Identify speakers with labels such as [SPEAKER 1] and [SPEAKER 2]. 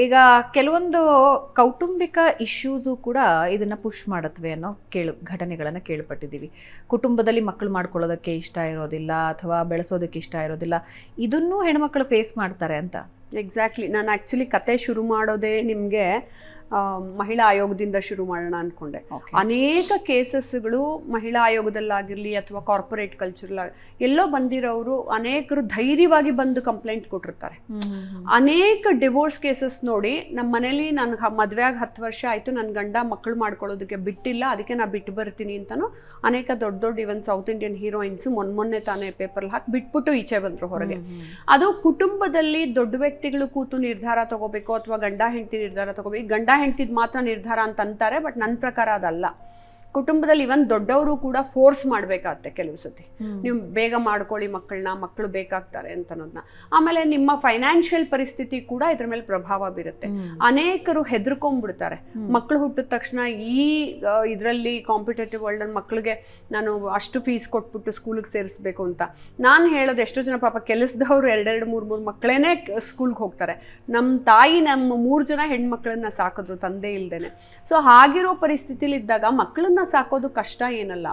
[SPEAKER 1] ಈಗ ಕೆಲವೊಂದು ಕೌಟುಂಬಿಕ ಇಶ್ಯೂಸು ಕೂಡ ಇದನ್ನು ಪುಷ್ ಮಾಡತ್ವೆ ಅನ್ನೋ ಘಟನೆಗಳನ್ನು ಕೇಳ್ಪಟ್ಟಿದ್ದೀವಿ. ಕುಟುಂಬದಲ್ಲಿ ಮಕ್ಕಳು ಮಾಡ್ಕೊಳ್ಳೋದಕ್ಕೆ ಇಷ್ಟ ಇರೋದಿಲ್ಲ ಅಥವಾ ಬೆಳೆಸೋದಕ್ಕೆ ಇಷ್ಟ ಇರೋದಿಲ್ಲ, ಇದನ್ನೂ ಹೆಣ್ಮಕ್ಳು ಫೇಸ್ ಮಾಡ್ತಾರೆ ಅಂತ.
[SPEAKER 2] ಎಕ್ಸಾಕ್ಟ್ಲಿ. ನಾನು ಆ್ಯಕ್ಚುಲಿ ಕತೆ ಶುರು ಮಾಡೋದೇ ನಿಮಗೆ ಮಹಿಳಾ ಆಯೋಗದಿಂದ ಶುರು ಮಾಡೋಣ ಅಂದ್ಕೊಂಡೆ. ಅನೇಕ ಕೇಸಸ್ಗಳು ಮಹಿಳಾ ಆಯೋಗದಲ್ಲಾಗಿರಲಿ ಅಥವಾ ಕಾರ್ಪೊರೇಟ್ ಕಲ್ಚರಲ್ ಎಲ್ಲೋ ಬಂದಿರೋರು ಅನೇಕರು ಧೈರ್ಯವಾಗಿ ಬಂದು ಕಂಪ್ಲೇಂಟ್ ಕೊಟ್ಟಿರ್ತಾರೆ. ಅನೇಕ ಡಿವೋರ್ಸ್ ಕೇಸಸ್ ನೋಡಿ, ನಮ್ಮ ಮನೇಲಿ ನಾನು ಮದುವೆ ಆಗಿ 10 ವರ್ಷ ಆಯಿತು, ನನ್ನ ಗಂಡ ಮಕ್ಕಳು ಮಾಡ್ಕೊಳ್ಳೋದಕ್ಕೆ ಬಿಟ್ಟಿಲ್ಲ, ಅದಕ್ಕೆ ನಾನು ಬಿಟ್ಟು ಬರ್ತೀನಿ ಅಂತಲೂ ಅನೇಕ ದೊಡ್ಡ ದೊಡ್ಡ ಇವನ್ ಸೌತ್ ಇಂಡಿಯನ್ ಹೀರೋಯಿನ್ಸು ಮೊನ್ನೆ ತಾನೇ ಪೇಪರ್ಲ್ಲಿ ಹಾಕಿ ಬಿಟ್ಬಿಟ್ಟು ಈಚೆ ಬಂದರು ಹೊರಗೆ. ಅದು ಕುಟುಂಬದಲ್ಲಿ ದೊಡ್ಡ ವ್ಯಕ್ತಿಗಳು ಕೂತು ನಿರ್ಧಾರ ತಗೋಬೇಕು ಅಥವಾ ಗಂಡ ಹೆಂಡತಿ ನಿರ್ಧಾರ ತಗೋಬೇಕು. ಗಂಡ ಹೆಂಡ್ತಿದ್ ಮಾತ್ರ ನಿರ್ಧಾರ ಅಂತ ಅಂತಾರೆ, ಬಟ್ ನನ್ನ ಪ್ರಕಾರ ಅದಲ್ಲ. ಕುಟುಂಬದಲ್ಲಿ ಇವನ್ ದೊಡ್ಡವರು ಕೂಡ ಫೋರ್ಸ್ ಮಾಡಬೇಕಾಗತ್ತೆ ಕೆಲವು ಸತಿ. ನೀವು ಬೇಗ ಮಾಡ್ಕೊಳ್ಳಿ ಮಕ್ಕಳನ್ನ, ಮಕ್ಕಳು ಬೇಕಾಗ್ತಾರೆ ಅಂತ ಅನ್ನೋದನ್ನ. ಆಮೇಲೆ ನಿಮ್ಮ ಫೈನಾನ್ಷಿಯಲ್ ಪರಿಸ್ಥಿತಿ ಕೂಡ ಇದ್ರ ಮೇಲೆ ಪ್ರಭಾವ ಬೀರುತ್ತೆ. ಅನೇಕರು ಹೆದರ್ಕೊಂಡ್ಬಿಡ್ತಾರೆ ಮಕ್ಕಳು ಹುಟ್ಟಿದ ತಕ್ಷಣ. ಈ ಇದರಲ್ಲಿ ಕಾಂಪಿಟೇಟಿವ್ ವರ್ಲ್ಡ್ ಮಕ್ಕಳಿಗೆ ನಾನು ಅಷ್ಟು ಫೀಸ್ ಕೊಟ್ಬಿಟ್ಟು ಸ್ಕೂಲಿಗೆ ಸೇರಿಸ್ಬೇಕು ಅಂತ. ನಾನು ಹೇಳೋದು, ಎಷ್ಟೋ ಜನ ಪಾಪ ಕೆಲಸದವ್ರು 2-3 ಮಕ್ಕಳೇನೆ ಸ್ಕೂಲ್ಗೆ ಹೋಗ್ತಾರೆ. ನಮ್ಮ ತಾಯಿ ನಮ್ಮ 3 ಜನ ಹೆಣ್ಮಕ್ಳನ್ನ ಸಾಕಿದ್ರು ತಂದೆ ಇಲ್ದೇನೆ. ಸೊ ಹಾಗಿರೋ ಪರಿಸ್ಥಿತಿಲಿ ಇದ್ದಾಗ ಮಕ್ಕಳನ್ನ ಸಾಕೋದು ಕಷ್ಟ ಏನಲ್ಲ.